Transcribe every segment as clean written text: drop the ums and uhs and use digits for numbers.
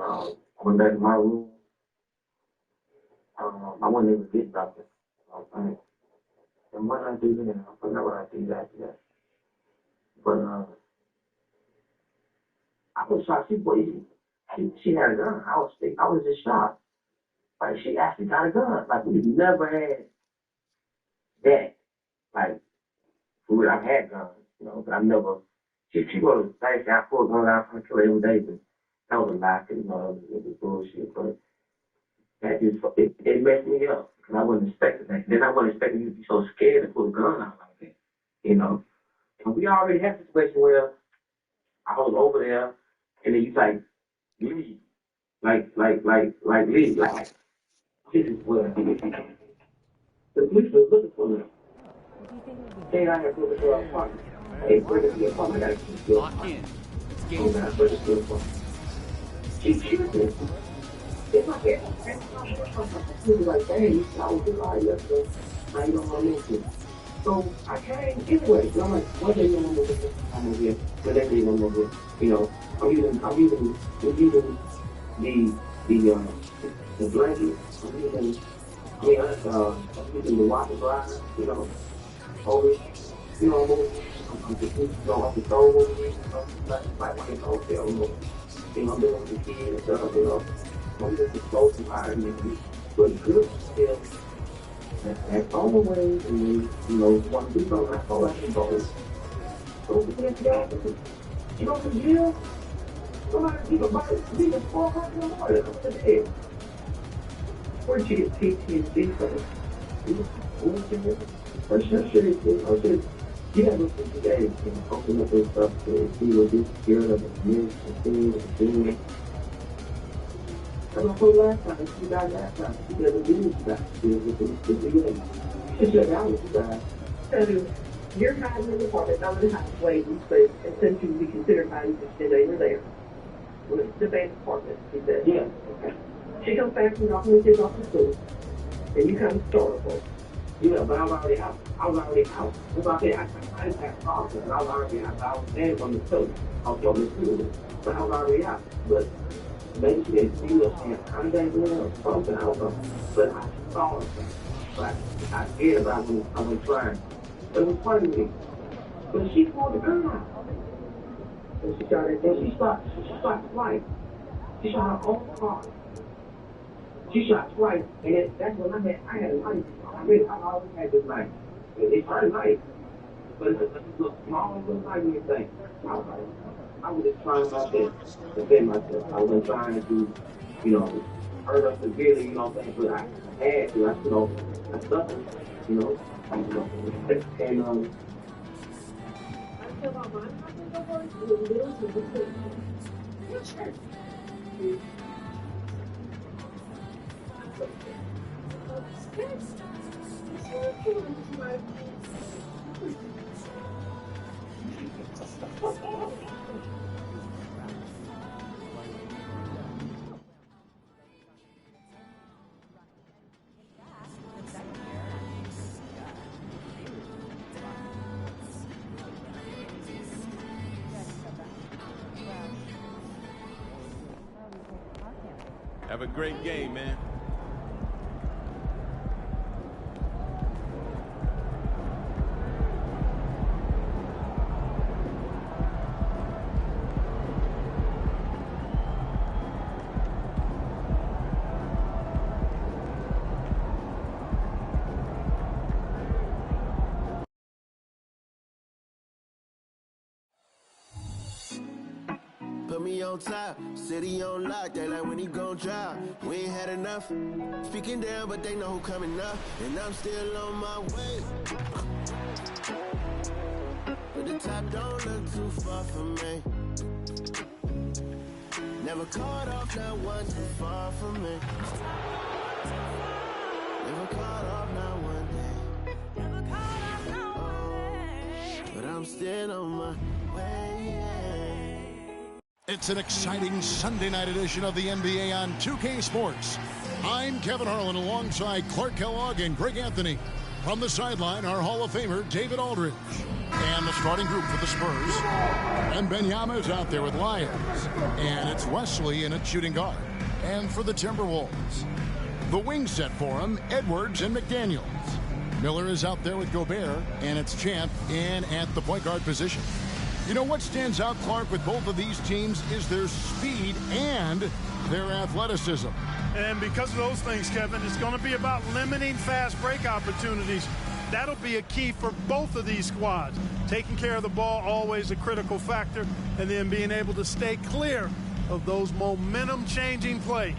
I went back to my room. I wasn't able to get something. And what I do then, I forgot what I did after that. But I was shocked. She had a gun. I was just shocked. Like she actually got a gun. Like we've never had that. Like for real, I've had guns, but I've never. She was like I pulled a gun out from the kill every day, but that was a lie. It was bullshit. But that just it messed me up because I wasn't expecting that. Then I wasn't expecting you to be so scared to pull a gun out like that. And we already had a situation where I was over there, and then you like leave, leave, like this is where the police was looking for me. They out here looking for our apartment. Hey, bring it to the apartment. I got to do Lock in. It's game. Oh, man, bring it to the apartment. She shoots me. It's like it. She was like, dang, you saw what you lied yesterday. Now you don't want to listen. So I came anyway. So I'm like, one day I'm over here. I'm over here. The next day I'm over here. I'm using the blanket. I'm using the washer dryer. Over. I'm over. I'm just going off the stove over here. Like my hotel. I'm dealing with the kids and stuff. I'm just exposed to fire and but good still. That's all the way, and want to do something, that's all I can go. Go to the jail. You go to jail, somebody give a bite, leave a $400 come to jail. Where'd you get PTSD from? First shit is, you have to look at the days and open up and stuff to see what you're scared of and things. And the whole last time, she died last time. She never did what she got to do with the beginning. She shut down what she died. So, you're hiding in the apartment, I'm in the house waiting, but since you would be considered hiding since they were there. Well, it's the band apartment, she said. Yeah. Okay. She comes back from dropping the kids off to school, and you come startled. Yeah, but I was already out. That's why I said I didn't have a problem, and I was already out. I was standing from the coach. I was going to school, but I was already out. But maybe she didn't see us and I didn't know something, I don't know. But I saw her. But I scared about when I was trying. But it was funny to me. But she pulled the gun out. And she shot it. And she shot twice. She shot her own car. She shot twice. And that's when I had a knife. I always had this knife. It's her knife. But it's a small little knife you think. I was just trying my best to defend myself. I wasn't trying to, hurt her severely, what I'm saying? But I had to, I suffered, and Have a great game, man. Put me on top, city on lock, they like when he gon' drop. We ain't had enough, speaking down, but they know who coming up, and I'm still on my way. But the top don't look too far from me. Never caught off, not one too far from me. Never caught off, not one day. Never caught off, not one day. But I'm still on my way. It's an exciting Sunday night edition of the NBA on 2K Sports. I'm Kevin Harlan alongside Clark Kellogg and Greg Anthony. From the sideline, our Hall of Famer, David Aldridge. And the starting group for the Spurs. And Wembanyama is out there with Lyons. And it's Wesley in at shooting guard. And for the Timberwolves, the wing set for him, Edwards and McDaniels. Miller is out there with Gobert, and it's Champ in at the point guard position. You know what stands out, Clark, with both of these teams is their speed and their athleticism. And because of those things, Kevin, it's going to be about limiting fast break opportunities. That'll be a key for both of these squads. Taking care of the ball, always a critical factor, and then being able to stay clear of those momentum-changing plays.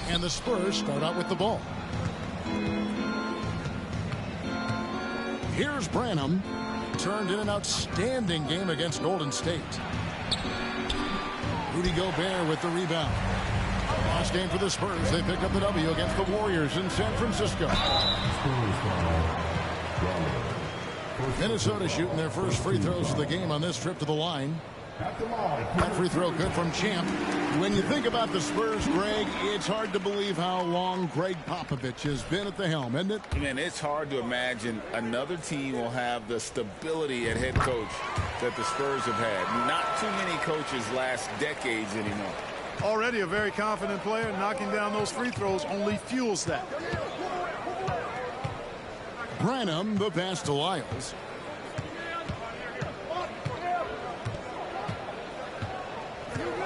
And the Spurs start out with the ball. Here's Branham. Turned in an outstanding game against Golden State. Rudy Gobert with the rebound. Last game for the Spurs. They pick up the W against the Warriors in San Francisco. Minnesota shooting their first free throws of the game on this trip to the line. That free throw good from Champ. When you think about the Spurs, Greg, it's hard to believe how long Greg Popovich has been at the helm, isn't it? Man, it's hard to imagine another team will have the stability at head coach that the Spurs have had. Not too many coaches last decades anymore. Already a very confident player. Knocking down those free throws only fuels that. Branham, the pass to Lyles.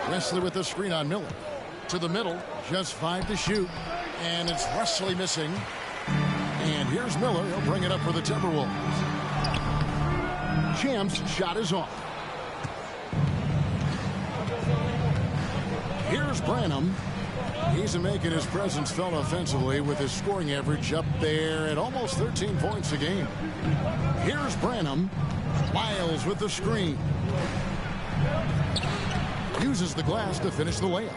Wesley with the screen on Miller. To the middle, just 5 to shoot. And it's Wesley missing. And here's Miller. He'll bring it up for the Timberwolves. Champ's shot is off. Here's Branham. He's making his presence felt offensively with his scoring average up there at almost 13 points a game. Here's Branham. Lyles with the screen. Uses the glass to finish the layup.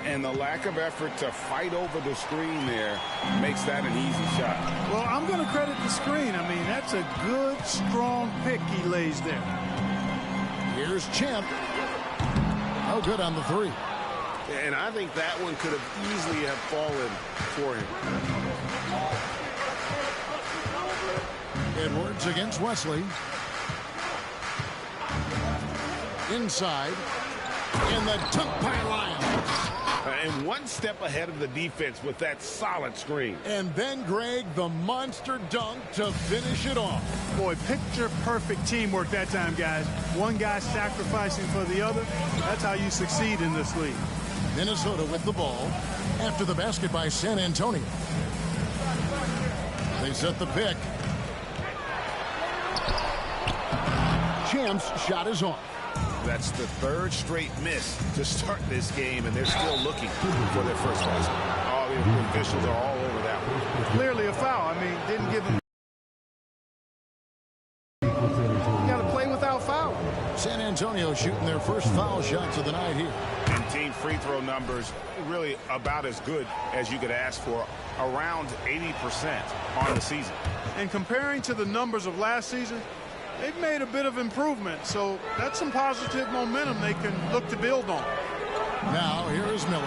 And the lack of effort to fight over the screen there makes that an easy shot. Well, I'm going to credit the screen. I mean, that's a good, strong pick he lays there. Here's Champ. Oh, good on the three. And I think that one could have easily have fallen for him. Edwards against Wesley. Inside. And the dunk by Lyons. And one step ahead of the defense with that solid screen. And then, Greg, the monster dunk to finish it off. Boy, picture perfect teamwork that time, guys. One guy sacrificing for the other. That's how you succeed in this league. Minnesota with the ball after the basket by San Antonio. They set the pick. Champ's shot is off. That's the third straight miss to start this game, and they're still looking for their first basket. Oh, the officials are all over that one. Clearly a foul. I mean, didn't give him. You got to play without foul. San Antonio shooting their first foul shots of the night here. And team free throw numbers really about as good as you could ask for, around 80% on the season. And comparing to the numbers of last season, they've made a bit of improvement, so that's some positive momentum they can look to build on. Now, here is Miller,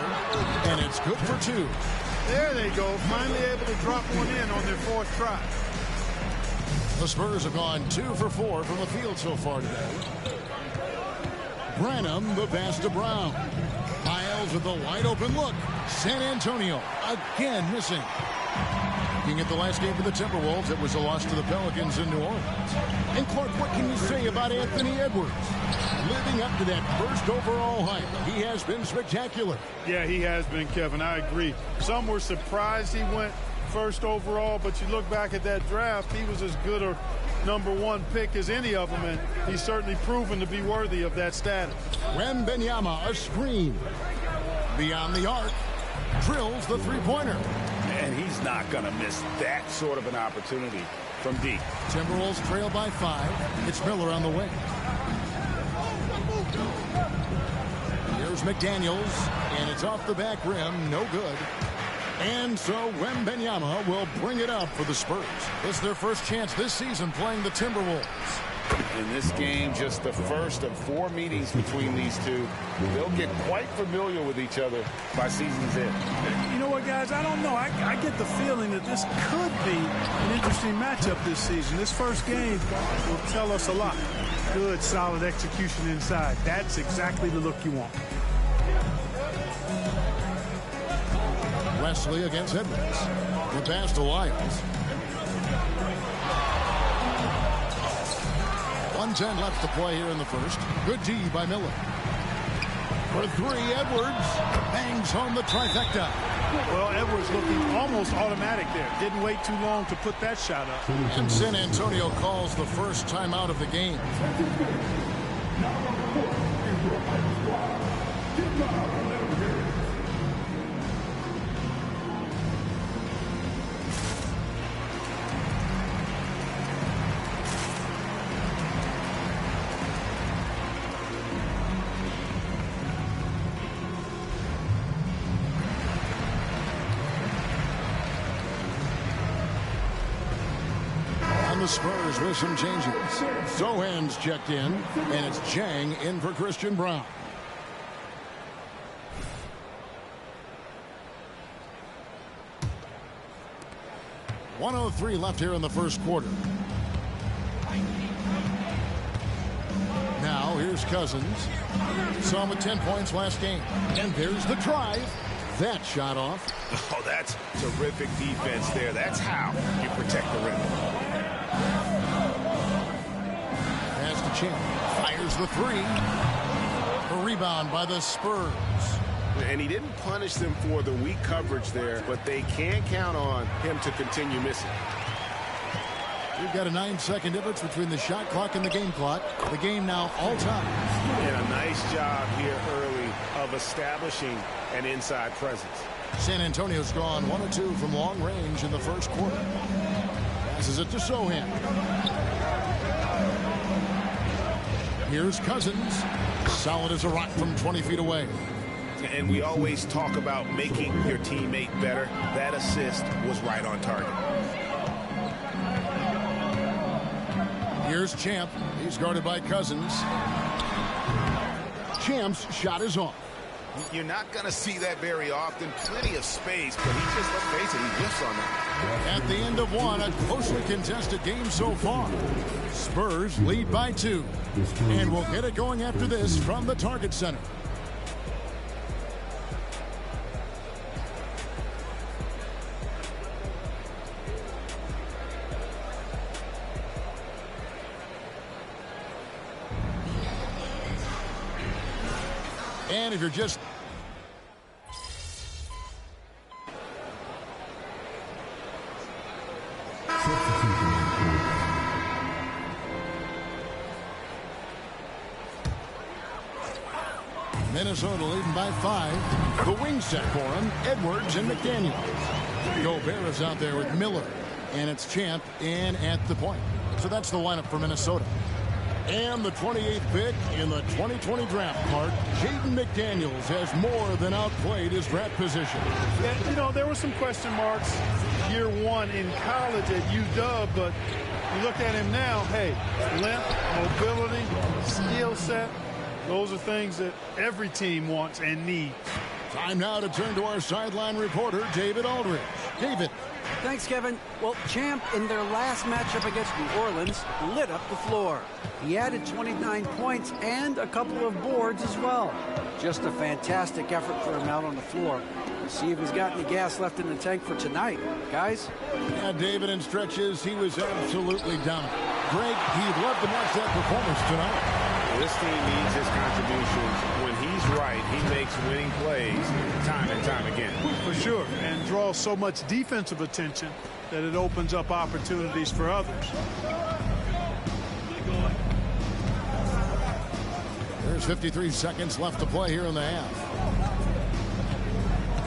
and it's good for 2. There they go, finally able to drop one in on their 4th try. The Spurs have gone 2 for 4 from the field so far today. Branham, the pass to Brown. Lyles with a wide open look. San Antonio again missing. Looking at the last game for the Timberwolves, it was a loss to the Pelicans in New Orleans. And Clark, what can you say about Anthony Edwards? Living up to that first overall hype, he has been spectacular. Yeah, he has been, Kevin. I agree. Some were surprised he went first overall, but you look back at that draft, he was as good a #1 pick as any of them, and he's certainly proven to be worthy of that status. Wembanyama, a screen. Beyond the arc, drills the three-pointer. And he's not going to miss that sort of an opportunity from deep. Timberwolves trail by 5. It's Miller on the wing. Here's McDaniels, and it's off the back rim, no good. And so Wembanyama will bring it up for the Spurs. It's their first chance this season playing the Timberwolves. In this game, just the first of 4 meetings between these two. They'll get quite familiar with each other by season's end. You know what, guys? I don't know. I get the feeling that this could be an interesting matchup this season. This first game will tell us a lot. Good, solid execution inside. That's exactly the look you want. Wesley against Edwards. The pass to Lyles. 1:10 left to play here in the first. Good D by Miller. For 3, Edwards bangs home the trifecta. Well, Edwards looking almost automatic there. Didn't wait too long to put that shot up. And San Antonio calls the first timeout of the game. The Spurs with some changes. Sohan's checked in, and it's Jang in for Christian Braun. .103 left here in the first quarter. Now here's Cousins. Saw him with 10 points last game. And there's the drive. That shot off. Oh, that's terrific defense there. That's how you protect the rim. Pass to Champ. Fires the 3. A rebound by the Spurs. And he didn't punish them for the weak coverage there, but they can't count on him to continue missing. We've got a 9-second difference between the shot clock and the game clock. The game now all time. And a nice job here early of establishing an inside presence. San Antonio's gone 1 of 2 from long range in the first quarter. Passes it to Sohan. Here's Cousins. Solid as a rock from 20 feet away. And we always talk about making your teammate better. That assist was right on target. Here's Champ. He's guarded by Cousins. Champ's shot is off. You're not going to see that very often. Plenty of space, but he just, let's face it, he whiffs on that. At the end of 1, a closely contested game so far. Spurs lead by 2. And we'll get it going after this from the Target Center. And if you're just Minnesota leading by 5. The wing set for him, Edwards and McDaniels. Gobert is out there with Miller, and it's Champ in at the point. So that's the lineup for Minnesota. And the 28th pick in the 2020 draft card, Jaden McDaniels has more than outplayed his draft position. Yeah, you know, there were some question marks year 1 in college at UW, but you look at him now, hey, length, mobility, skill set, those are things that every team wants and needs. Time now to turn to our sideline reporter, David Aldridge. David. Thanks, Kevin. Well, Champ, in their last matchup against New Orleans, lit up the floor. He added 29 points and a couple of boards as well. Just a fantastic effort for him out on the floor. Let's see if he's got any gas left in the tank for tonight. Guys? Yeah, David, in stretches, he was absolutely dominant. Greg, he'd love to match that performance tonight. This team needs his contributions. When he's right, he makes winning plays time and time again. For sure, and draws so much defensive attention that it opens up opportunities for others. There's 53 seconds left to play here in the half.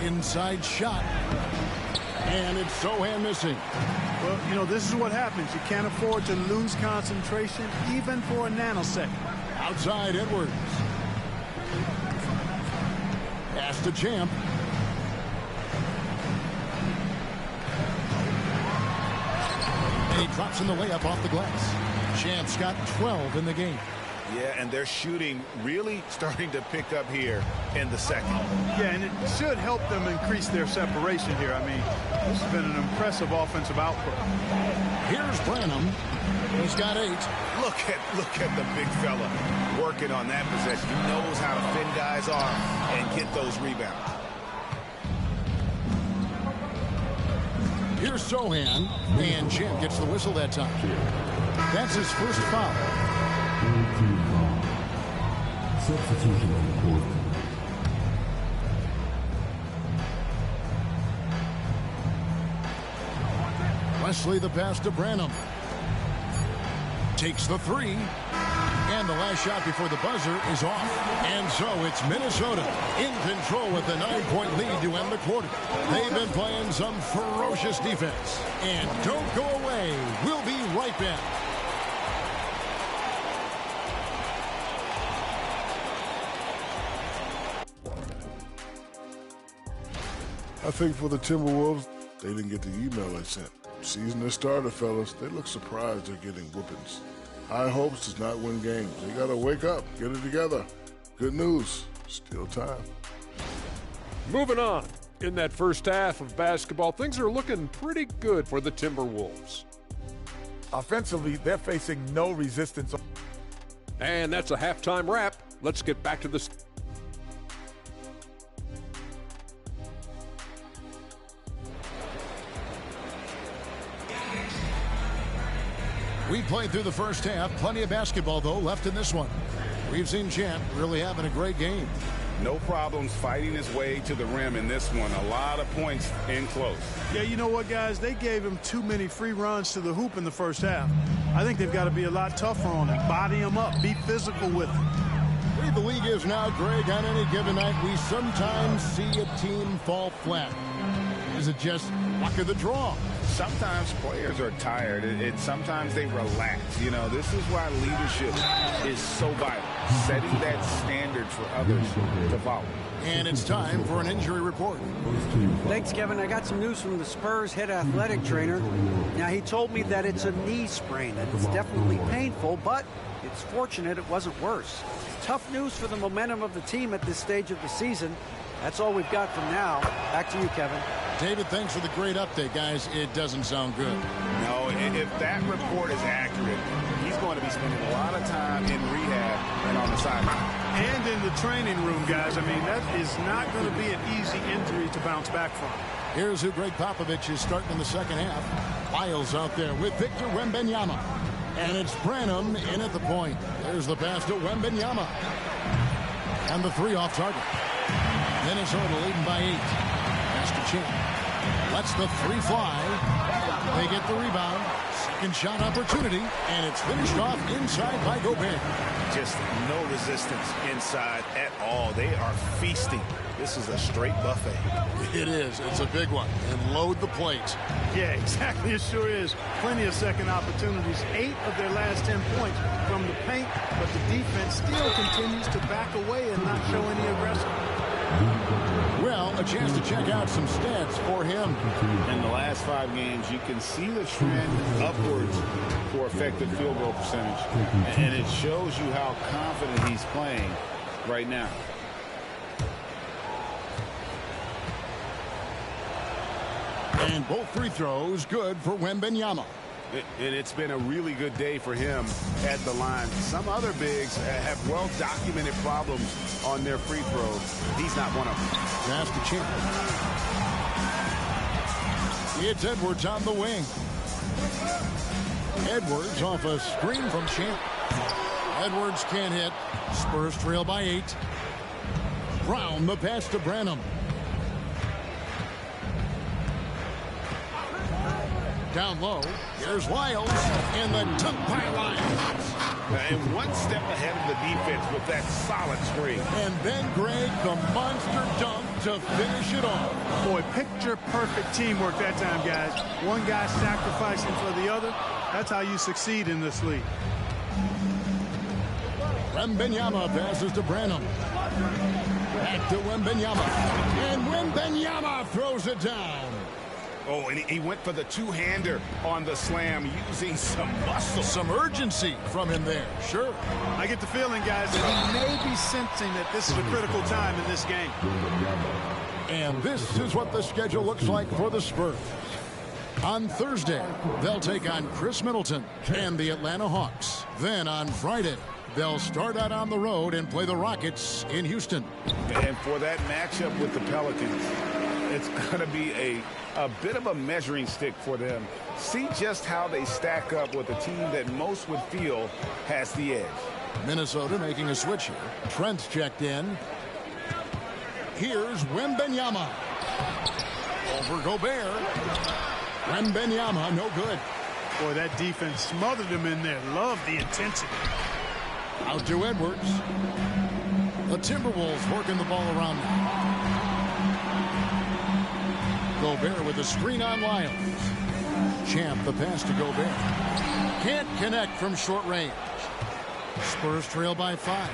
Inside shot. And it's Sohan missing. Well, you know, this is what happens. You can't afford to lose concentration even for a nanosecond. Outside Edwards. to Champ. And he drops in the layup off the glass. Champ's got 12 in the game. Yeah, and their shooting really starting to pick up here in the second. Yeah, and it should help them increase their separation here. I mean, this has been an impressive offensive output. Here's Branham. He's got 8. Look at the big fella working on that possession. He knows how to fin guys off and get those rebounds. Here's Sohan, and Champ gets the whistle that time. That's his first foul. Substitution on the court. Wesley the pass to Branham. Takes the 3. And the last shot before the buzzer is off. And so it's Minnesota in control with a 9-point lead to end the quarter. They've been playing some ferocious defense. And don't go away. We'll be right back. I think for the Timberwolves, they didn't get the email I sent. Season has started, fellas. They look surprised they're getting whoopings. High hopes does not win games. They got to wake up, get it together. Good news, still time. Moving on. In that first half of basketball, things are looking pretty good for the Timberwolves. Offensively, they're facing no resistance. And that's a halftime wrap. Let's get back to this. We played through the first half. Plenty of basketball, though, left in this one. We've seen Champ really having a great game. No problems fighting his way to the rim in this one. A lot of points in close. Yeah, you know what, guys? They gave him too many free runs to the hoop in the first half. I think they've got to be a lot tougher on him. Body him up. Be physical with him. The way the league is now, Greg, on any given night, we sometimes see a team fall flat. Is it just luck of the draw? Sometimes players are tired, and sometimes they relax. You know, this is why leadership is so vital, setting that standard for others to follow. And it's time for an injury report. Thanks, Kevin. I got some news from the Spurs head athletic trainer. Now, he told me that it's a knee sprain, and it's definitely painful, but it's fortunate it wasn't worse. Tough news for the momentum of the team at this stage of the season. That's all we've got from now. Back to you, Kevin. David, thanks for the great update, guys. It doesn't sound good. No, if that report is accurate, he's going to be spending a lot of time in rehab and on the sideline. And in the training room, guys. I mean, that is not going to be an easy injury to bounce back from. Here's who Greg Popovich is starting in the second half. Lyles out there with Victor Wembanyama. And it's Branham in at the point. There's the pass to Wembanyama. And the 3 off target. Minnesota leading by 8. Pass to Champ. Lets the 3 fly. They get the rebound. Second shot opportunity. And it's finished off inside by Gobert. Just no resistance inside at all. They are feasting. This is a straight buffet. It is. It's a big one. And load the plate. Yeah, exactly. It sure is. Plenty of second opportunities. 8 of their last 10 points from the paint, but the defense still continues to back away and not show any aggression. Well, a chance to check out some stats for him. In the last 5 games, you can see the trend upwards for effective field goal percentage. And it shows you how confident he's playing right now. And both free throws good for Wembanyama. And it's been a really good day for him at the line. Some other bigs have well-documented problems on their free throws. He's not one of them. Pass to Champ. It's Edwards on the wing. Edwards off a screen from Champ. Edwards can't hit. Spurs trail by 8. Brown the pass to Branham. Down low, here's Lyles, and the dunk by Lyles. And one step ahead of the defense with that solid screen. And then Greg, the monster dunk to finish it off. Boy, picture-perfect teamwork that time, guys. One guy sacrificing for the other. That's how you succeed in this league. Wembanyama passes to Branham. Back to Wembanyama. And Wembanyama throws it down. Oh, and he went for the two-hander on the slam, using some muscle. Some urgency from him there, sure. I get the feeling, guys, that he may be sensing that this is a critical time in this game. And this is what the schedule looks like for the Spurs. On Thursday, they'll take on Chris Middleton and the Atlanta Hawks. Then on Friday, they'll start out on the road and play the Rockets in Houston. And for that matchup with the Pelicans, it's going to be a bit of a measuring stick for them. See just how they stack up with a team that most would feel has the edge. Minnesota making a switch here. Trent's checked in. Here's Wembanyama. Over Gobert. Wembanyama, no good. Boy, that defense smothered him in there. Love the intensity. Out to Edwards. The Timberwolves working the ball around now. Gobert with a screen on Lyles. Champ the pass to Gobert. Can't connect from short range. Spurs trail by 5.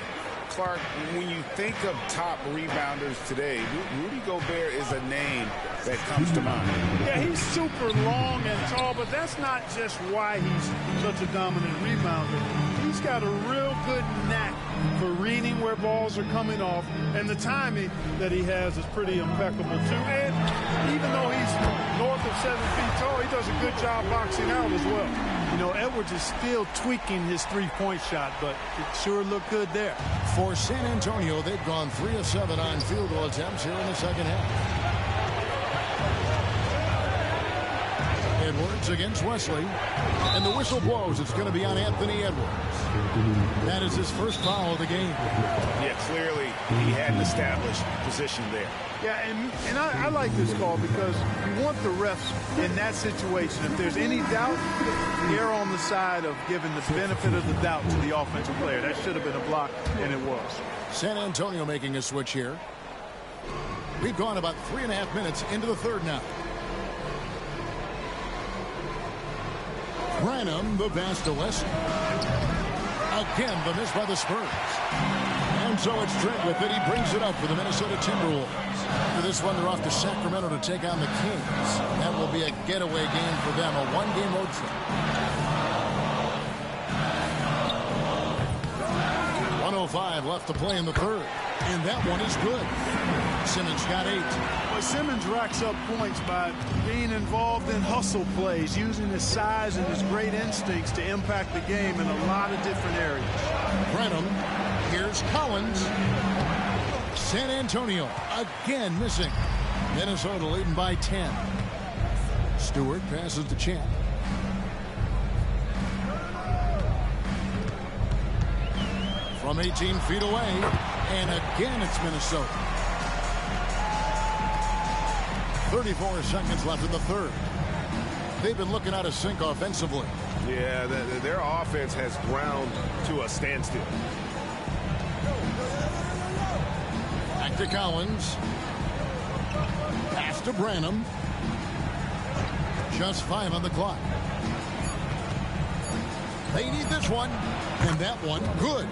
Clark, when you think of top rebounders today, Rudy Gobert is a name that comes to mind. Yeah, he's super long and tall, but that's not just why he's such a dominant rebounder. He's got a real good knack for reading where balls are coming off, and the timing that he has is pretty impeccable too. And even though he's north of 7 feet tall, he does a good job boxing out as well. You know, Edwards is still tweaking his three-point shot, but it sure looked good there. For San Antonio, they've gone 3 of 7 on field goal attempts here in the second half. Edwards against Wesley, and the whistle blows. It's going to be on Anthony Edwards. That is his first foul of the game. Yeah, clearly he had an established position there. Yeah, and I like this call because you want the refs in that situation. If there's any doubt, err on the side of giving the benefit of the doubt to the offensive player. That should have been a block, and it was. San Antonio making a switch here. We've gone about 3.5 minutes into the third now. Branham, the pass to West. Again, the miss by the Spurs. And so it's Trent with it. He brings it up for the Minnesota Timberwolves. For this one, they're off to Sacramento to take on the Kings. That will be a getaway game for them, a one-game road trip. 1:05 left to play in the third. And that one is good. Simmons got 8. Well, Simmons racks up points by being involved in hustle plays, using his size and his great instincts to impact the game in a lot of different areas. Branham. Here's Collins. San Antonio again missing. Minnesota leading by 10. Stewart passes to Champ. From 18 feet away. And again it's Minnesota. 34 seconds left in the third. They've been looking out of sync offensively. Yeah, their offense has ground to a standstill. Back to Collins. Pass to Branham. Just 5 on the clock. They need this one. And that one, good.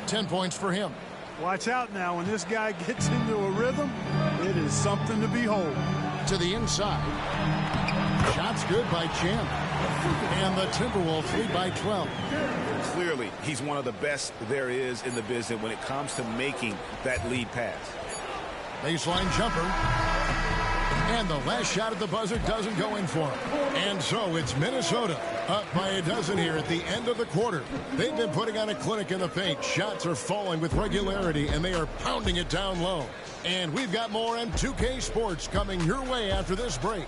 10 points for him. Watch out now. When this guy gets into a rhythm, it is something to behold. To the inside. Shots good by Champ. And the Timberwolves lead by 12. Clearly, he's one of the best there is in the business when it comes to making that lead pass. Baseline jumper. And the last shot at the buzzer doesn't go in for him. And so it's Minnesota up by a dozen here at the end of the quarter. They've been putting on a clinic in the paint. Shots are falling with regularity, and they are pounding it down low. And we've got more M2K Sports coming your way after this break.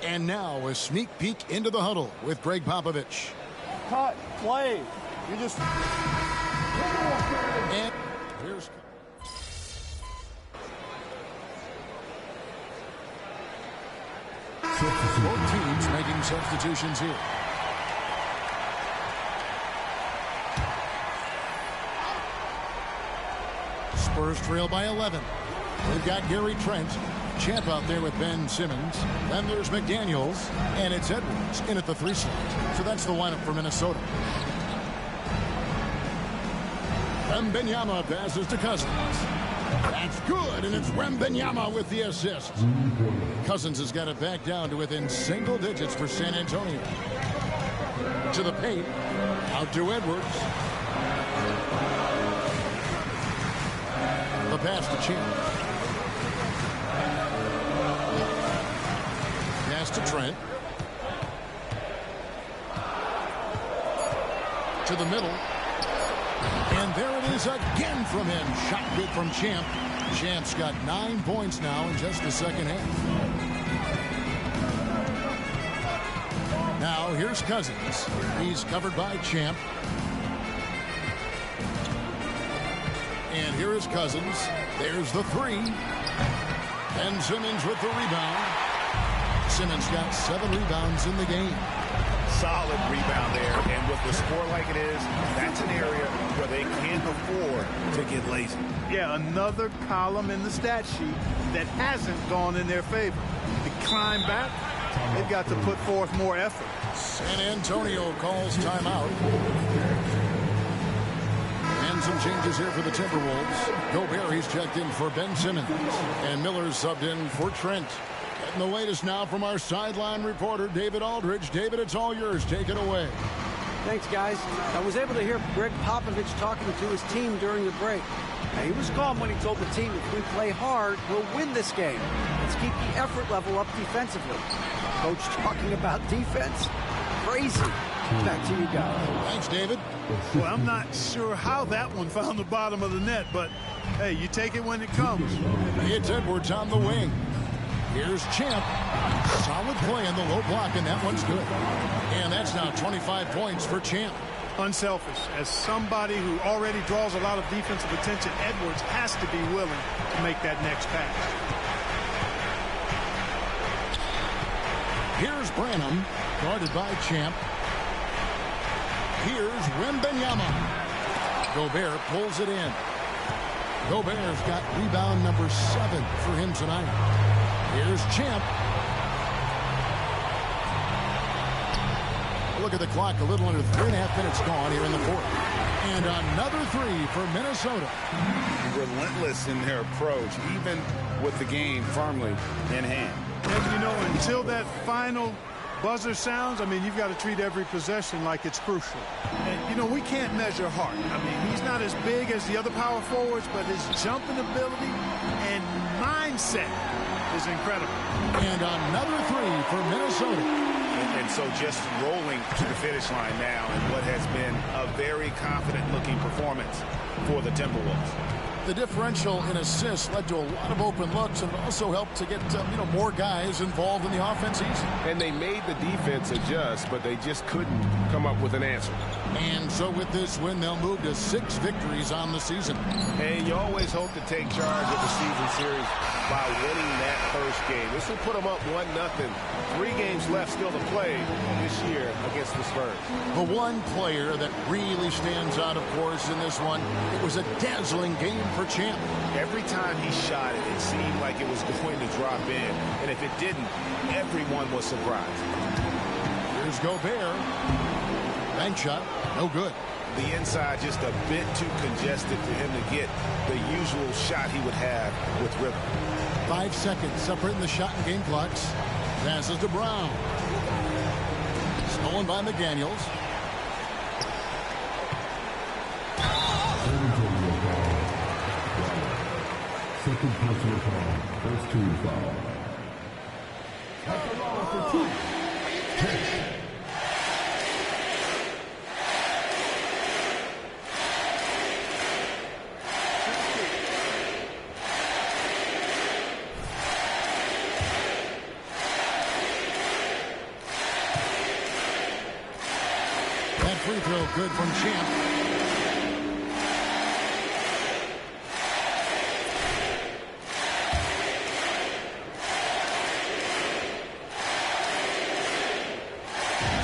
And now a sneak peek into the huddle with Greg Popovich. Cut, play. You just... And here's... Both teams making substitutions here. Spurs trail by 11. We've got Gary Trent, Champ out there with Ben Simmons. Then there's McDaniels, and it's Edwards in at the 3 slot. So that's the lineup for Minnesota. Wembanyama passes to Cousins. That's good, and it's Wembanyama with the assist. Cousins has got it back down to within single digits for San Antonio. To the paint, out to Edwards. The pass to Champ. Pass to Trent. To the middle. And there it is again from him. Shot good from Champ. Champ's got 9 points now in just the second half. Now here's Cousins. He's covered by Champ. And here is Cousins. There's the 3. And Simmons with the rebound. Simmons got 7 rebounds in the game. Solid rebound there, and with the score like it is, that's an area where they can't afford to get lazy. Yeah, another column in the stat sheet that hasn't gone in their favor. To climb back, they've got to put forth more effort. San Antonio calls timeout. And some changes here for the Timberwolves. Gobert, he's checked in for Ben Simmons, and Miller's subbed in for Trent. And the latest now from our sideline reporter, David Aldridge. David, it's all yours. Take it away. Thanks, guys. I was able to hear Greg Popovich talking to his team during the break. Now, he was calm when he told the team, if we play hard, we'll win this game. Let's keep the effort level up defensively. Coach talking about defense? Crazy. Back to you guys. Thanks, David. Well, I'm not sure how that one found the bottom of the net, but, hey, you take it when it comes. It's Edwards on the wing. Here's Champ. Solid play in the low block, and that one's good. And that's now 25 points for Champ. Unselfish. As somebody who already draws a lot of defensive attention, Edwards has to be willing to make that next pass. Here's Branham, guarded by Champ. Here's Wembanyama. Gobert pulls it in. Gobert's got rebound number 7 for him tonight. Here's Champ. Look at the clock, a little under 3.5 minutes gone here in the fourth. And another 3 for Minnesota. Relentless in their approach, even with the game firmly in hand. And, you know, until that final buzzer sounds, I mean, you've got to treat every possession like it's crucial. And, you know, we can't measure Hart. I mean, he's not as big as the other power forwards, but his jumping ability and mindset is incredible. And another 3 for Minnesota. And so just rolling to the finish line now in what has been a very confident-looking performance for the Timberwolves. The differential in assists led to a lot of open looks and also helped to get more guys involved in the offense easy. And they made the defense adjust, but they just couldn't come up with an answer. And so with this win, they'll move to 6 victories on the season. And you always hope to take charge of the season series by winning that first game. This will put them up 1-0. 3 games left still to play this year against the Spurs. The one player that really stands out, of course, in this one, it was a dazzling game for Champ. Every time he shot it, it seemed like it was going to drop in. And if it didn't, everyone was surprised. Here's Gobert. Bank shot, no good. The inside just a bit too congested for him to get the usual shot he would have with rhythm. 5 seconds separating the shot and game clocks. Passes to Brown. Stolen by McDaniels. Second personal foul. First team foul. At the line for 2. Take. free throw good from Champ.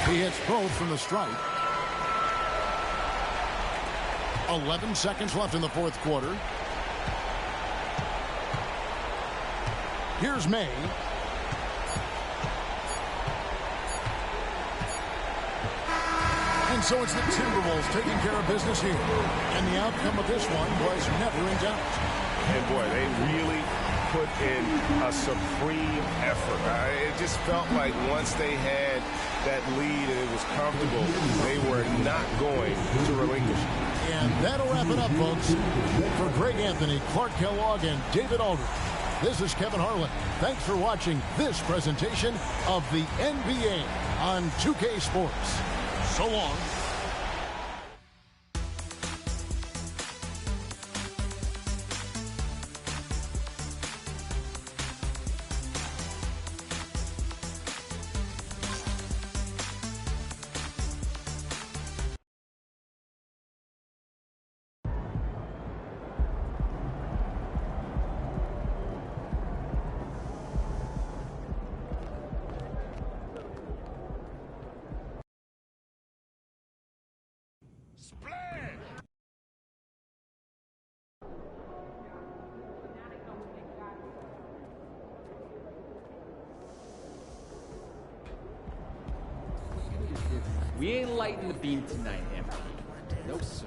He hits both from the stripe. 11 seconds left in the fourth quarter. Here's May. And so it's the Timberwolves taking care of business here. And the outcome of this one was never in doubt. And boy, they really put in a supreme effort. It just felt like once they had that lead and it was comfortable, they were not going to relinquish. And that'll wrap it up, folks. For Greg Anthony, Clark Kellogg, and David Aldridge, this is Kevin Harlan. Thanks for watching this presentation of the NBA on 2K Sports. So long. We ain't lighting the beam tonight, MP. No, sir.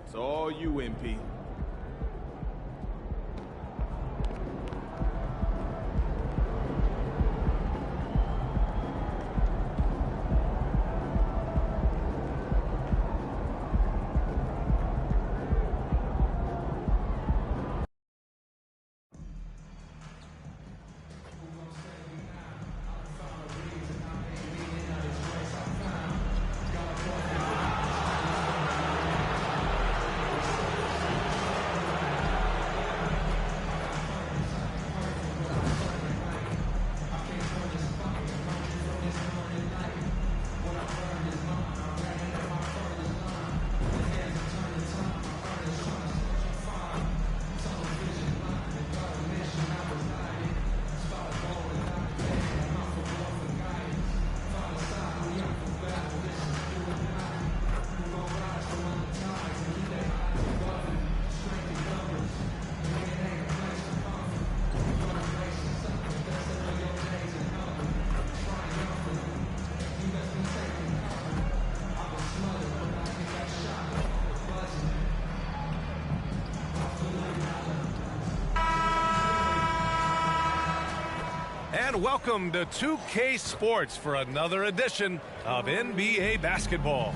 It's all you, MP. And welcome to 2K Sports for another edition of NBA basketball.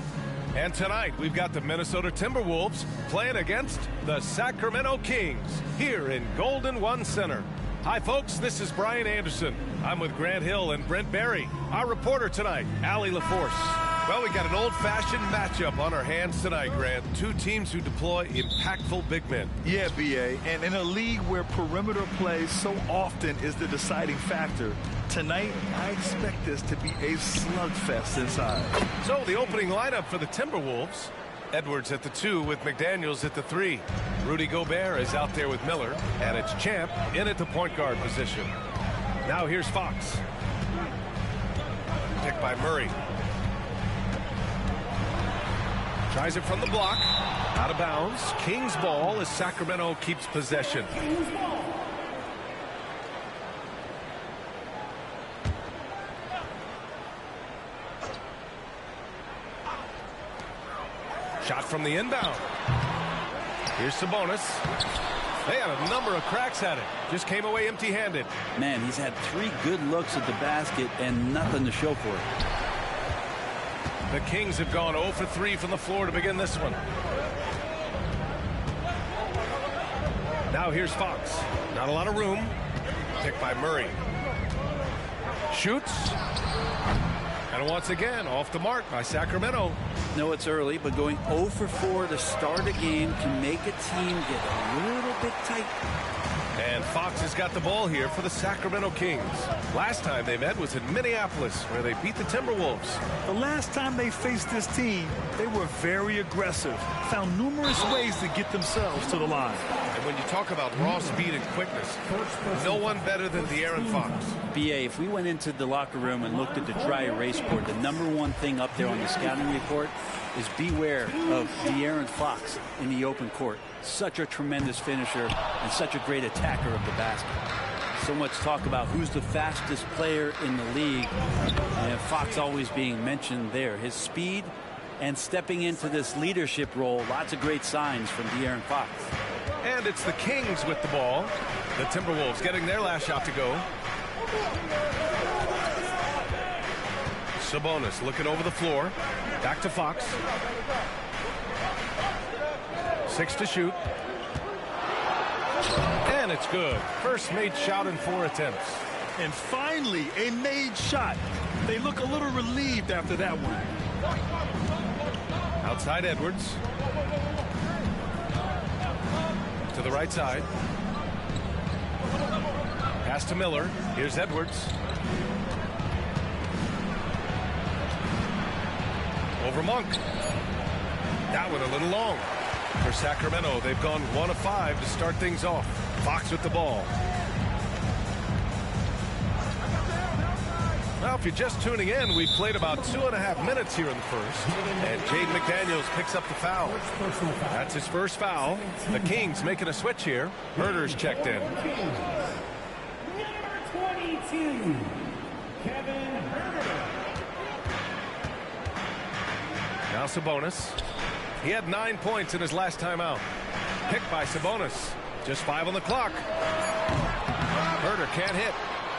And tonight we've got the Minnesota Timberwolves playing against the Sacramento Kings here in Golden One Center. Hi folks, this is Brian Anderson. I'm with Grant Hill and Brent Barry. Our reporter tonight, Allie LaForce. Well, we got an old-fashioned matchup on our hands tonight, Grant. Two teams who deploy impactful big men. Yeah, B.A., and in a league where perimeter play so often is the deciding factor, tonight I expect this to be a slugfest inside. So the opening lineup for the Timberwolves. Edwards at the 2 with McDaniels at the 3. Rudy Gobert is out there with Miller, and it's Champ in at the point guard position. Now here's Fox. Picked by Murray. Tries it from the block. Out of bounds. Kings ball as Sacramento keeps possession. Shot from the inbound. Here's Sabonis. They had a number of cracks at it. Just came away empty-handed. Man, he's had 3 good looks at the basket and nothing to show for it. The Kings have gone 0 for 3 from the floor to begin this one. Now here's Fox. Not a lot of room. Picked by Murray. Shoots. And once again, off the mark by Sacramento. No, it's early, but going 0 for 4 to start a game can make a team get a little bit tight. And Fox has got the ball here for the Sacramento Kings. Last time they met was in Minneapolis, where they beat the Timberwolves. The last time they faced this team, they were very aggressive, found numerous ways to get themselves to the line. And when you talk about raw speed and quickness, no one better than De'Aaron Fox. B.A., if we went into the locker room and looked at the dry erase board, the #1 thing up there on the scouting report is beware of De'Aaron Fox in the open court. Such a tremendous finisher and such a great attacker of the basket. So much talk about who's the fastest player in the league, and Fox always being mentioned there. His speed and stepping into this leadership role, lots of great signs from De'Aaron Fox. And it's the Kings with the ball. The Timberwolves getting their last shot to go. Sabonis looking over the floor. Back to Fox. 6 to shoot. And it's good. First made shot in 4 attempts. And finally, a made shot. They look a little relieved after that one. Outside Edwards. To the right side. Pass to Miller. Here's Edwards. Over Monk. That one a little long. For Sacramento, they've gone 1 of 5 to start things off. Fox with the ball. Now, if you're just tuning in, we've played about 2.5 minutes here in the first. And Jaden McDaniels picks up the foul. That's his first foul. The Kings making a switch here. Herder's checked in. Number 22, Kevin Herder. Now Sabonis. He had 9 points in his last time out. Picked by Sabonis. Just 5 on the clock. Herder can't hit.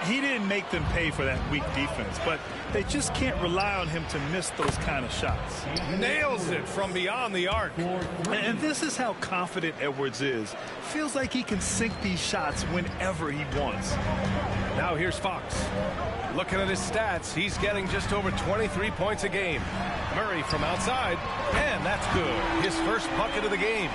He didn't make them pay for that weak defense, but they just can't rely on him to miss those kind of shots. Nails it from beyond the arc. And this is how confident Edwards is. Feels like he can sink these shots whenever he wants. Now here's Fox. Looking at his stats, he's getting just over 23 points a game. Murray from outside, and that's good. His first bucket of the game.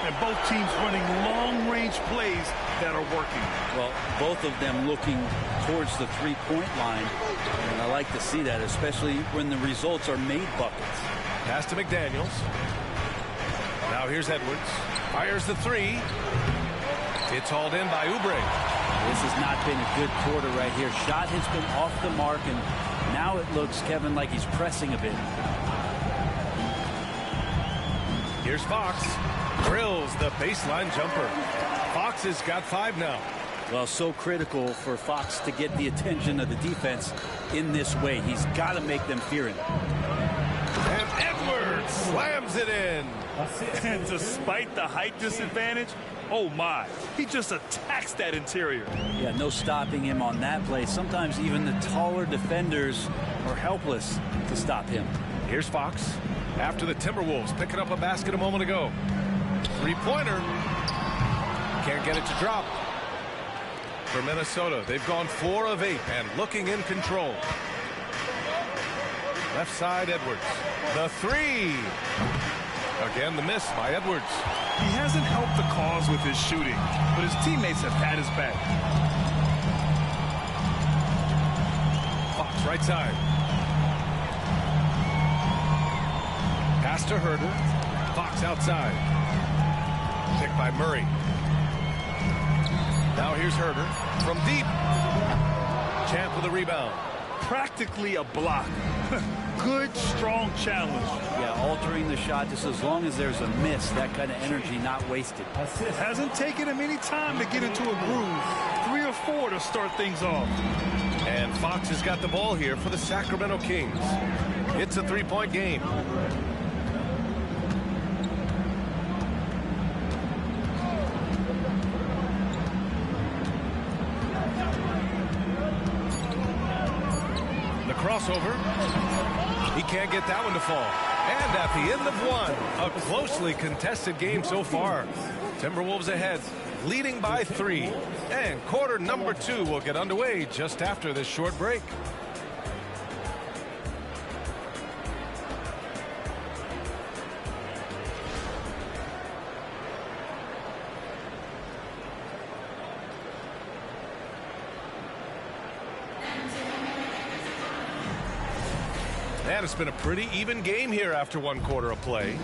And both teams running long-range plays that are working. Well, both of them looking towards the three-point line. And I like to see that, especially when the results are made buckets. Pass to McDaniels. Now here's Edwards. Fires the three. It's hauled in by Oubre. This has not been a good quarter right here. Shot has been off the mark, and now it looks, Kevin, like he's pressing a bit. Here's Fox. Drills the baseline jumper. Fox has got 5 now. Well, so critical for Fox to get the attention of the defense in this way. He's got to make them fear him. And Edwards slams it in. And despite the height disadvantage, oh my, he just attacks that interior. Yeah, no stopping him on that play. Sometimes even the taller defenders are helpless to stop him. Here's Fox. After the Timberwolves picking up a basket a moment ago. Three-pointer. Can't get it to drop. For Minnesota, they've gone 4 of 8 and looking in control. Left side, Edwards. The three. Again, the miss by Edwards. He hasn't helped the cause with his shooting, but his teammates have had his back. Fox, right side. Pass to Herder. Fox outside. Picked by Murray. Now here's Herder from deep. Champ with a rebound. Practically a block. Good, strong challenge. Yeah, altering the shot just as long as there's a miss. That kind of energy not wasted. Hasn't taken him any time to get into a groove. 3 or 4 to start things off. And Fox has got the ball here for the Sacramento Kings. It's a 3-point game. Crossover. He can't get that one to fall. And at the end of one, a closely contested game so far. Timberwolves ahead, leading by 3. And quarter number 2 will get underway just after this short break. And it's been a pretty even game here after 1 quarter of play.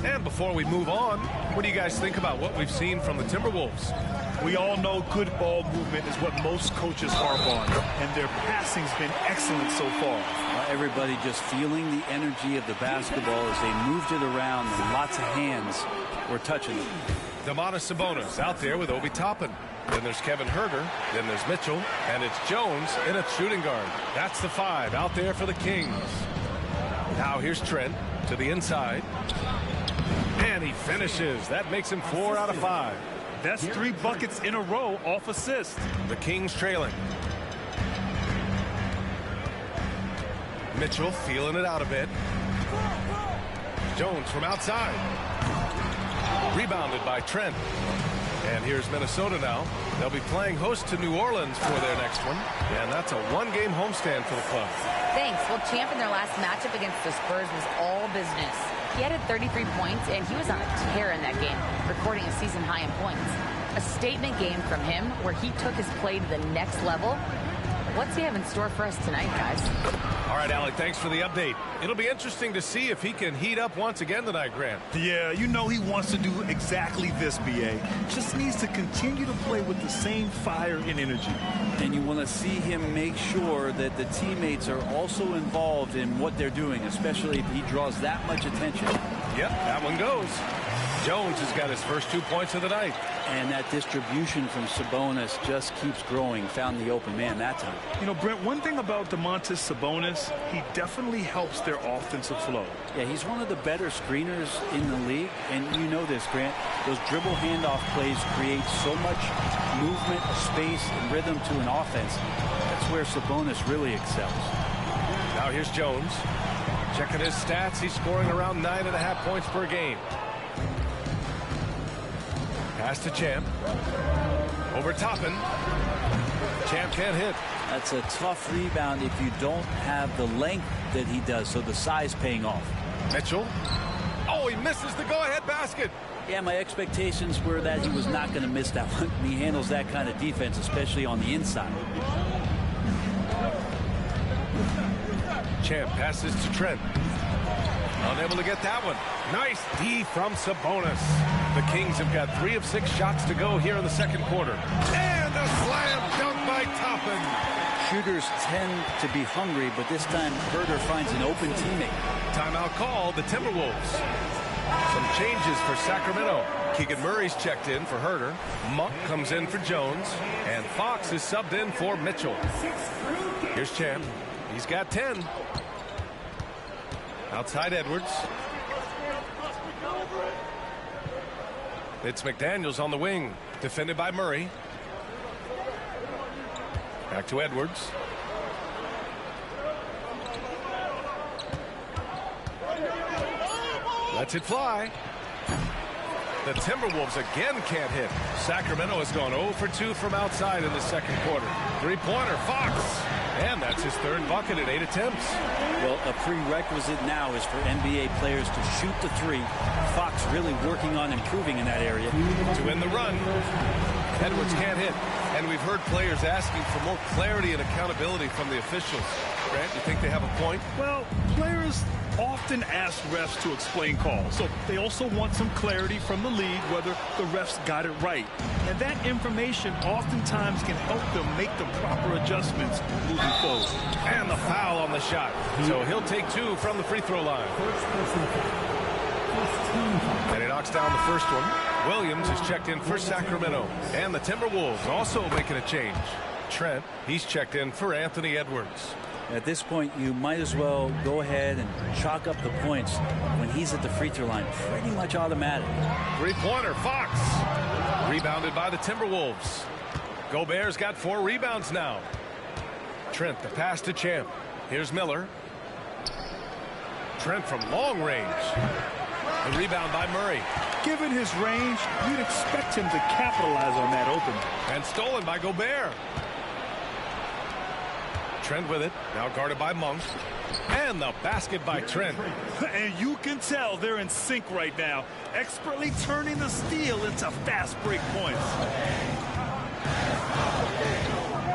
And before we move on, what do you guys think about what we've seen from the Timberwolves? We all know good ball movement is what most coaches harp on, and their passing's been excellent so far. Everybody just feeling the energy of the basketball as they moved it around, and lots of hands were touching it. Domantas Sabonis out there with Obi Toppin. Then there's Kevin Herder. Then there's Mitchell. And it's Jones in a shooting guard. That's the 5 out there for the Kings. Now here's Trent to the inside. And he finishes. That makes him 4 out of 5. That's 3 buckets in a row off assist. The Kings trailing. Mitchell feeling it out a bit. Jones from outside. Rebounded by Trent. And here's Minnesota now. They'll be playing host to New Orleans for their next one. And that's a one-game homestand for the club. Thanks. Well, Champ in their last matchup against the Spurs was all business. He added 33 points, and he was on a tear in that game, recording a season high in points. A statement game from him where he took his play to the next level. What's he have in store for us tonight, guys? All right, Alec, thanks for the update. It'll be interesting to see if he can heat up once again tonight, Grant. Yeah, you know he wants to do exactly this, B.A. Just needs to continue to play with the same fire and energy. And you want to see him make sure that the teammates are also involved in what they're doing, especially if he draws that much attention. Yep, that one goes. Jones has got his first 2 points of the night. And that distribution from Sabonis just keeps growing. Found the open man that time. You know, Brent, one thing about Domantas Sabonis, he definitely helps their offensive flow. Yeah, he's one of the better screeners in the league. And you know this, Grant. Those dribble handoff plays create so much movement, space, and rhythm to an offense. That's where Sabonis really excels. Now here's Jones. Checking his stats, he's scoring around 9.5 points per game. Pass to Champ. Over Toppin. Champ can't hit. That's a tough rebound if you don't have the length that he does, so the size paying off. Mitchell. Oh, he misses the go-ahead basket. Yeah, my expectations were that he was not going to miss that one. He handles that kind of defense, especially on the inside. Champ passes to Trent. Unable to get that one. Nice D from Sabonis. The Kings have got 3 of 6 shots to go here in the second quarter. And a slam dunk by Toppin. Shooters tend to be hungry, but this time Herter finds an open teammate. Timeout called the Timberwolves. Some changes for Sacramento. Keegan Murray's checked in for Herter. Monk comes in for Jones. And Fox is subbed in for Mitchell. Here's Champ. He's got 10. Outside Edwards. It's McDaniels on the wing. Defended by Murray. Back to Edwards. Lets it fly. The Timberwolves again can't hit. Sacramento has gone 0 for 2 from outside in the second quarter. Three-pointer, Fox. And that's his third bucket at 8 attempts. Well, a prerequisite now is for NBA players to shoot the three. Fox really working on improving in that area. To win the run, Edwards can't hit. And we've heard players asking for more clarity and accountability from the officials. Grant, you think they have a point? Well, players often ask refs to explain calls, so they also want some clarity from the league whether the refs got it right. And that information oftentimes can help them make the proper adjustments moving forward. And the foul on the shot. So he'll take 2 from the free throw line. And he knocks down the first one. Williams is checked in for Sacramento. And the Timberwolves also making a change. Trent, he's checked in for Anthony Edwards. At this point, you might as well go ahead and chalk up the points when he's at the free throw line. Pretty much automatic. Three-pointer, Fox. Rebounded by the Timberwolves. Gobert's got 4 rebounds now. Trent, the pass to Champ. Here's Miller. Trent from long range. The rebound by Murray. Given his range, you'd expect him to capitalize on that opening. And stolen by Gobert. Trent with it. Now guarded by Monk. And the basket by Trent. And you can tell they're in sync right now. Expertly turning the steal into fast break points.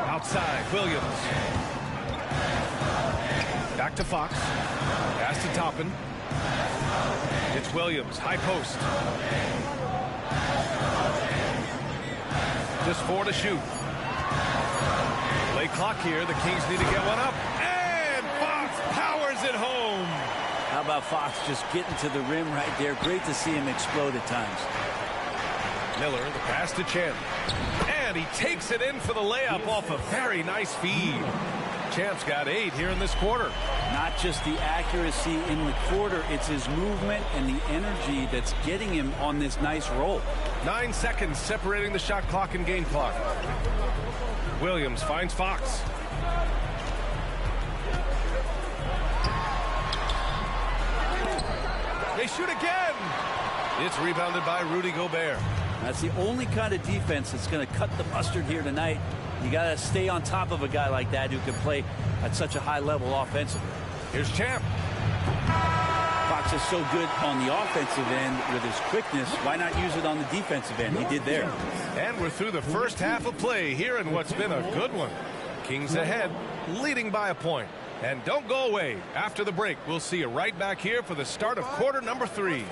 Outside, Williams. Back to Fox. Pass to Toppin. It's Williams, high post. Just 4 to shoot. Late clock here. The Kings need to get one up. And Fox powers it home. How about Fox just getting to the rim right there? Great to see him explode at times. Miller, the pass to Champ. And he takes it in for the layup off a very nice feed. Champ's got 8 here in this quarter. Not just the accuracy in the quarter, it's his movement and the energy that's getting him on this nice roll. 9 seconds separating the shot clock and game clock. Williams finds Fox. They shoot again. It's rebounded by Rudy Gobert. That's the only kind of defense that's going to cut the mustard here tonight. You got to stay on top of a guy like that who can play at such a high level offensively. Here's Champ. Fox is so good on the offensive end with his quickness. Why not use it on the defensive end? He did there. And we're through the first half of play here in what's been a good one. Kings ahead, leading by a point. And don't go away. After the break, we'll see you right back here for the start of quarter number 3.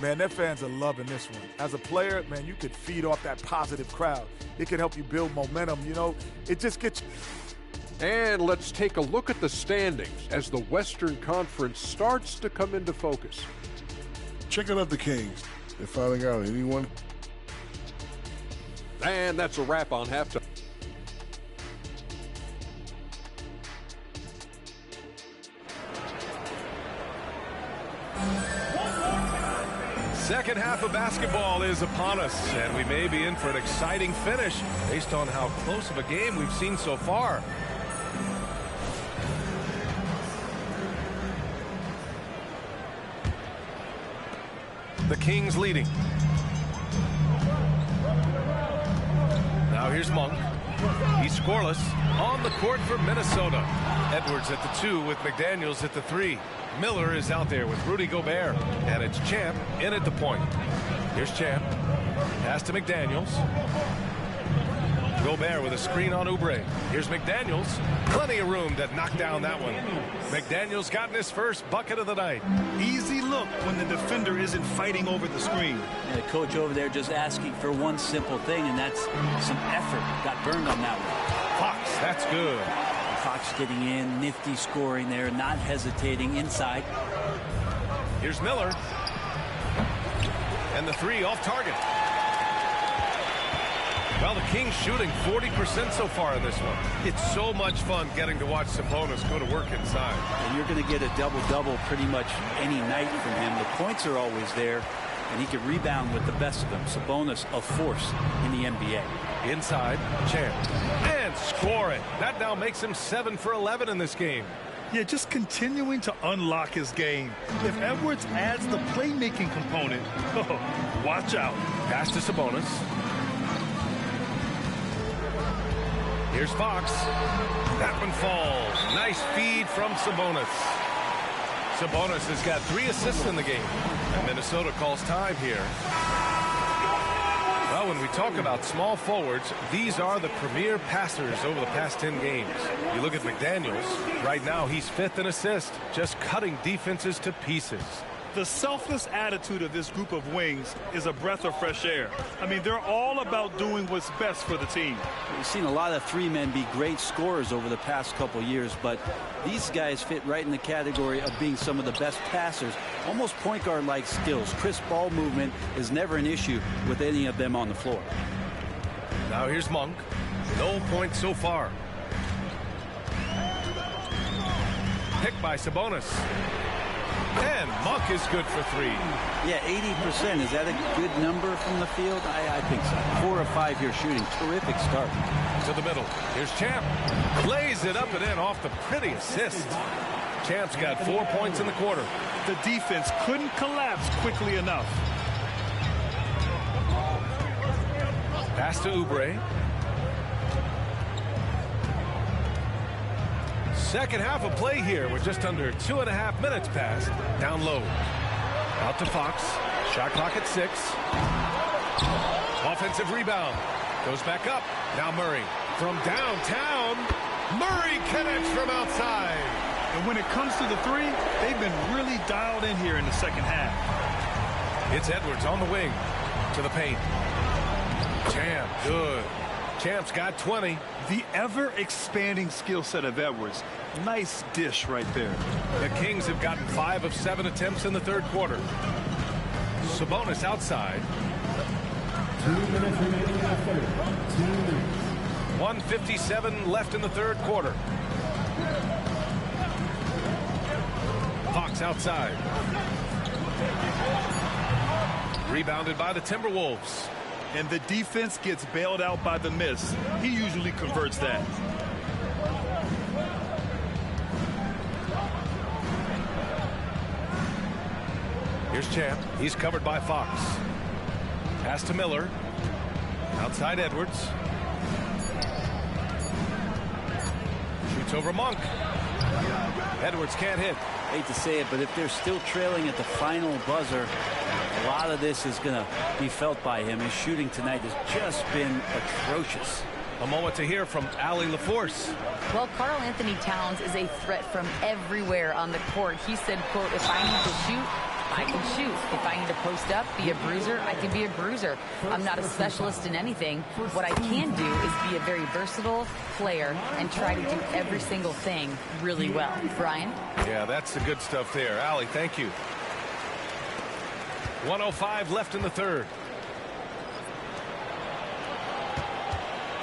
Man, their fans are loving this one. As a player, man, you could feed off that positive crowd. It can help you build momentum, you know. It just gets you. And let's take a look at the standings as the Western Conference starts to come into focus. Checking out the Kings. They're filing out anyone. And that's a wrap on halftime. Second half of basketball is upon us, and we may be in for an exciting finish based on how close of a game we've seen so far. The Kings leading. Now here's Monk. He's scoreless on the court for Minnesota. Edwards at the 2 with McDaniels at the 3. Miller is out there with Rudy Gobert, and it's Champ in at the point. Here's Champ. Pass to McDaniels. Gobert with a screen on Oubre. Here's McDaniels. Plenty of room to knock down that one. McDaniels gotten his first bucket of the night. Easy look when the defender isn't fighting over the screen. And the coach over there just asking for one simple thing, and that's some effort. Got burned on that one. Fox, that's good. Fox getting in, nifty scoring there, not hesitating inside. Here's Miller. And the 3 off target. Well, the Kings shooting 40% so far in this one. It's so much fun getting to watch Sabonis go to work inside. And you're going to get a double-double pretty much any night from him. The points are always there, and he can rebound with the best of them. Sabonis, a force in the NBA. Inside, Champ. And score it. That now makes him 7 for 11 in this game. Yeah, just continuing to unlock his game. If Edwards adds the playmaking component, watch out. Pass to Sabonis. Here's Fox. That one falls. Nice feed from Sabonis. Sabonis has got 3 assists in the game. And Minnesota calls time here. Well, when we talk about small forwards, these are the premier passers over the past 10 games. You look at McDaniels. Right now, he's 5th in assists, just cutting defenses to pieces. The selfless attitude of this group of wings is a breath of fresh air. I mean, they're all about doing what's best for the team. We've seen a lot of 3 men be great scorers over the past couple years, but these guys fit right in the category of being some of the best passers, almost point guard-like skills. Crisp ball movement is never an issue with any of them on the floor. Now here's Monk. No points so far. Picked by Sabonis. And Monk is good for 3. Yeah, 80%. Is that a good number from the field? I think so. 4 of 5 here shooting. Terrific start. To the middle. Here's Champ. Plays it up and in off the pretty assist. Champ's got 4 points in the quarter. The defense couldn't collapse quickly enough. Pass to Oubre. Second half of play here with just under 2.5 minutes passed. Down low. Out to Fox. Shot clock at 6. Offensive rebound. Goes back up. Now Murray. From downtown. Murray connects from outside. And when it comes to the three, they've been really dialed in here in the second half. It's Edwards on the wing to the paint. Champ, good. Champ's got 20. The ever-expanding skill set of Edwards. Nice dish right there. The Kings have gotten 5 of 7 attempts in the third quarter. Sabonis outside. 2 minutes remaining in the third. 2 minutes. 1:57 left in the third quarter. Fox outside. Rebounded by the Timberwolves. And the defense gets bailed out by the miss. He usually converts that. Here's Champ. He's covered by Fox. Pass to Miller. Outside Edwards. Shoots over Monk. Edwards can't hit. Hate to say it, but if they're still trailing at the final buzzer, a lot of this is going to be felt by him. His shooting tonight has just been atrocious. A moment to hear from Allie LaForce. Well, Karl Anthony Towns is a threat from everywhere on the court. He said, quote, if I need to shoot, I can shoot. If I need to post up, be a bruiser, I can be a bruiser. I'm not a specialist in anything. What I can do is be a very versatile player and try to do every single thing really well. Brian? Yeah, that's the good stuff there. Allie, thank you. 1:05 left in the third.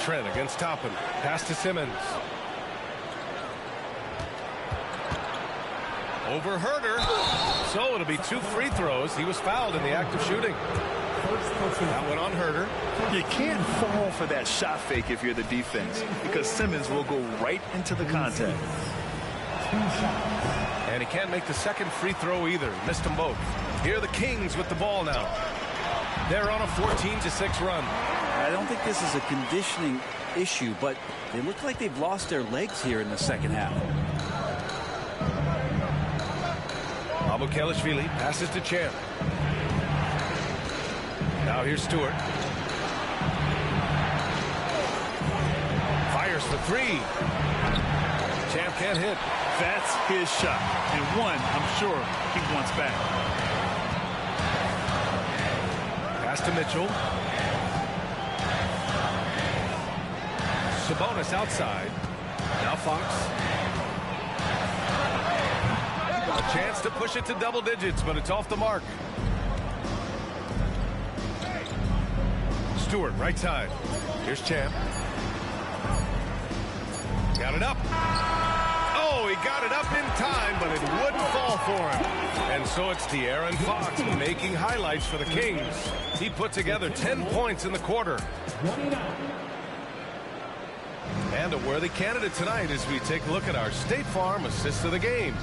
Trent against Toppin. Pass to Simmons. Over Herder. So it'll be 2 free throws. He was fouled in the act of shooting. That one on Herder. You can't fall for that shot fake if you're the defense, because Simmons will go right into the contact. And he can't make the second free throw either. Missed them both. Here are the Kings with the ball now. They're on a 14-6 run. I don't think this is a conditioning issue, but they look like they've lost their legs here in the second half. Abukelashvili passes to Champ. Now here's Stewart. Fires for 3. Champ can't hit. That's his shot. And one, I'm sure he wants back. Pass to Mitchell. Sabonis outside. Now Fox. A chance to push it to double digits, but it's off the mark. Stewart, right side. Here's Champ. Got it up. Oh, he got it up in time, but it wouldn't fall for him. And so it's De'Aaron Fox making highlights for the Kings. He put together 10 points in the quarter. And a worthy candidate tonight as we take a look at our State Farm assist of the game.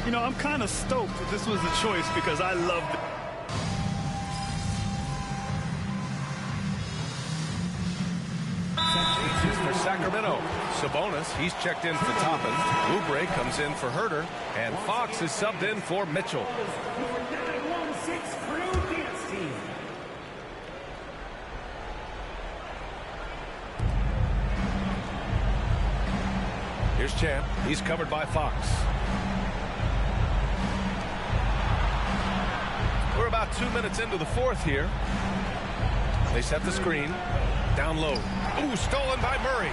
You know, I'm kind of stoked that this was the choice because I loved it. For Sacramento, Sabonis, he's checked in for Toppin. Oubre comes in for Herder, and Fox is subbed in for Mitchell. Here's Champ. He's covered by Fox. We're about 2 minutes into the fourth here. They set the screen. Down low. Ooh, stolen by Murray.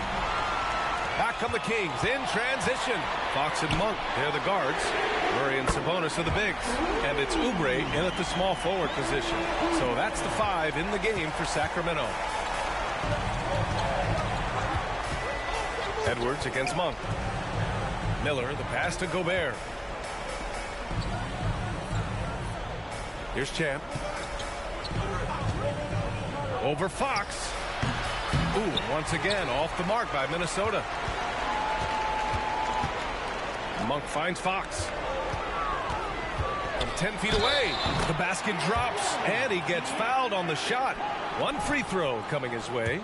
Back come the Kings in transition. Fox and Monk, they're the guards. Murray and Sabonis are the bigs. And it's Oubre in at the small forward position. So that's the 5 in the game for Sacramento. Edwards against Monk. Miller, the pass to Gobert. Here's Champ. Over Fox. Ooh, once again, off the mark by Minnesota. Monk finds Fox. From 10 feet away, the basket drops, and he gets fouled on the shot. 1 free throw coming his way.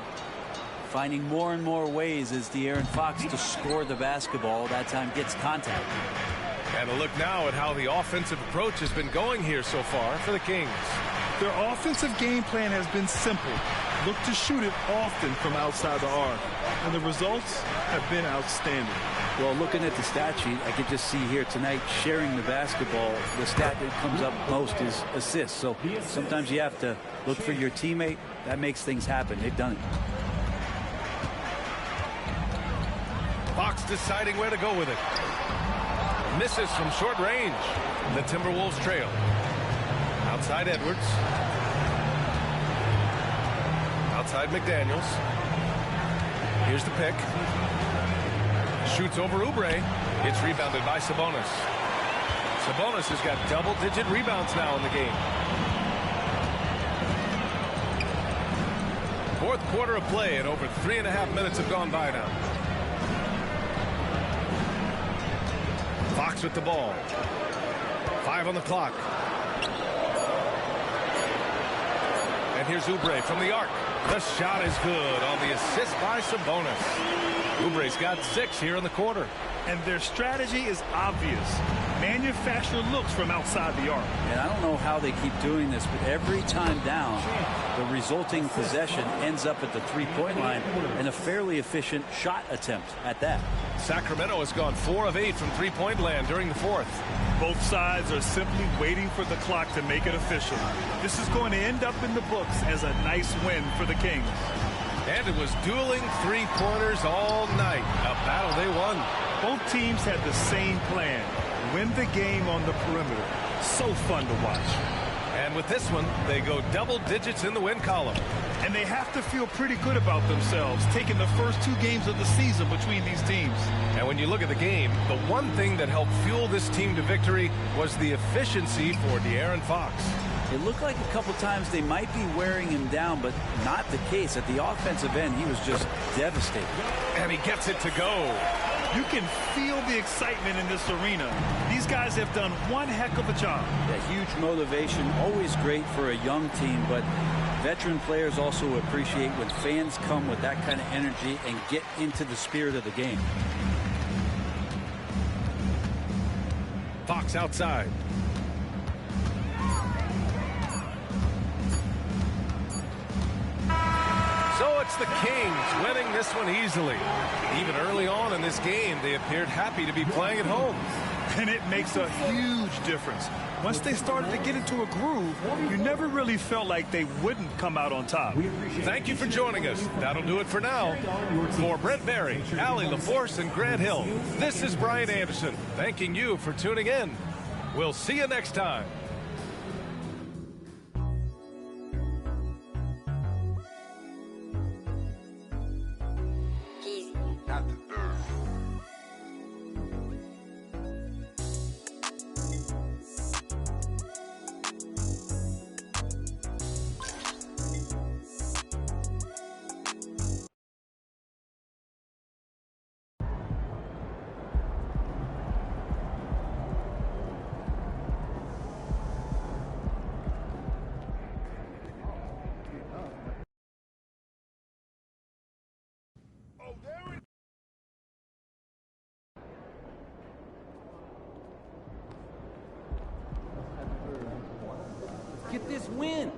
Finding more and more ways as De'Aaron Fox to score the basketball. That time gets contact. And a look now at how the offensive approach has been going here so far for the Kings. Their offensive game plan has been simple. Look to shoot it often from outside the arc. And the results have been outstanding. Well, looking at the stat sheet, I could just see here tonight sharing the basketball. The stat that comes up most is assists. So sometimes you have to look for your teammate. That makes things happen. They've done it. Fox deciding where to go with it. Misses from short range. The Timberwolves trail. Outside Edwards. Outside McDaniels. Here's the pick. Shoots over Oubre. It's rebounded by Sabonis. Sabonis has got double-digit rebounds now in the game. Fourth quarter of play, and over 3.5 minutes have gone by now. Fox with the ball. 5 on the clock. And here's Oubre from the arc. The shot is good on the assist by Sabonis. Oubre's got 6 here in the quarter. And their strategy is obvious. Manufacture looks from outside the arc. And I don't know how they keep doing this, but every time down, the resulting possession ends up at the three-point line and a fairly efficient shot attempt at that. Sacramento has gone 4 of 8 from three-point land during the fourth. Both sides are simply waiting for the clock to make it official. This is going to end up in the books as a nice win for the Kings. And it was dueling three-pointers all night. A battle they won. Both teams had the same plan. Win the game on the perimeter. So fun to watch. And with this one, they go double digits in the win column. And they have to feel pretty good about themselves, taking the first 2 games of the season between these teams. And when you look at the game, the one thing that helped fuel this team to victory was the efficiency for De'Aaron Fox. It looked like a couple times they might be wearing him down, but not the case. At the offensive end, he was just devastating. And he gets it to go. You can feel the excitement in this arena. These guys have done one heck of a job. That huge motivation, always great for a young team, but veteran players also appreciate when fans come with that kind of energy and get into the spirit of the game. Fox outside. So it's the Kings winning this one easily. Even early on in this game, they appeared happy to be playing at home. And it makes a huge difference. Once they started to get into a groove, you never really felt like they wouldn't come out on top. Thank you for joining us. That'll do it for now. For Brent Barry, Allie LaForce, and Grant Hill, this is Brian Anderson, thanking you for tuning in. We'll see you next time. Get this win.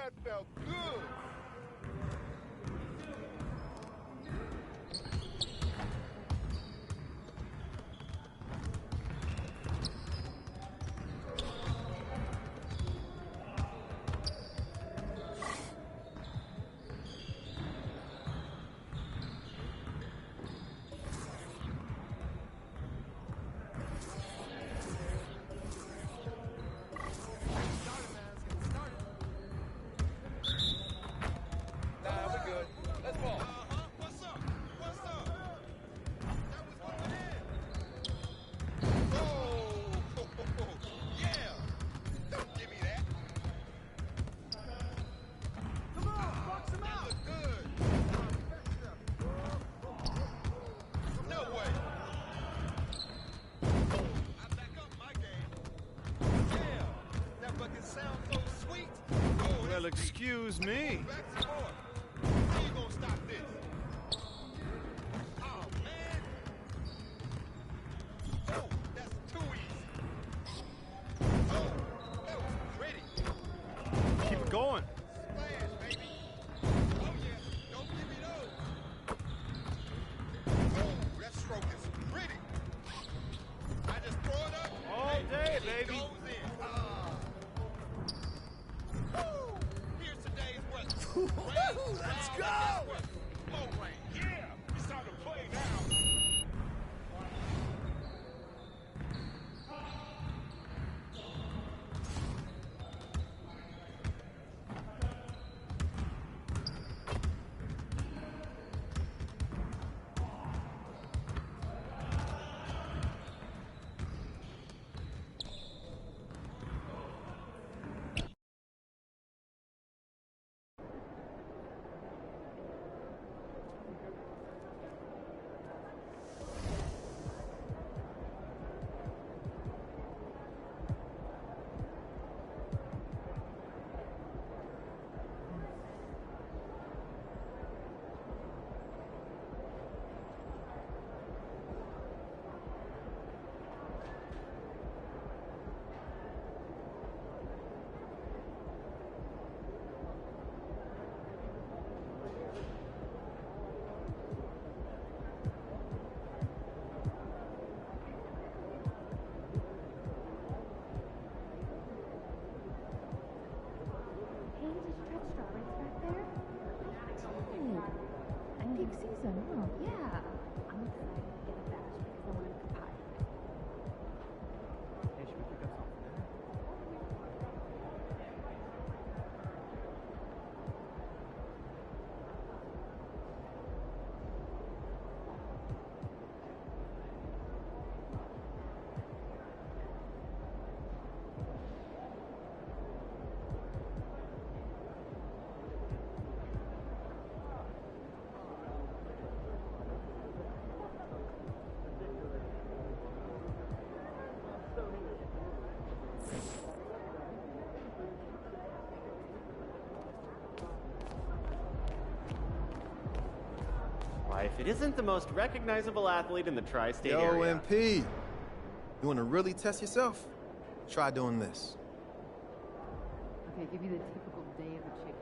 That felt good. Well, excuse me. Keep it going. All day, baby. Let's go! Yeah, it's time to play now. Peak season, huh? Yeah. I'm excited to get it back because I want to compile it. Hey, should we pick up something for dinner? Why, if it isn't the most recognizable athlete in the tri-state Yo, area. MP, you want to really test yourself? Try doing this. Okay, give you the typical day of a chick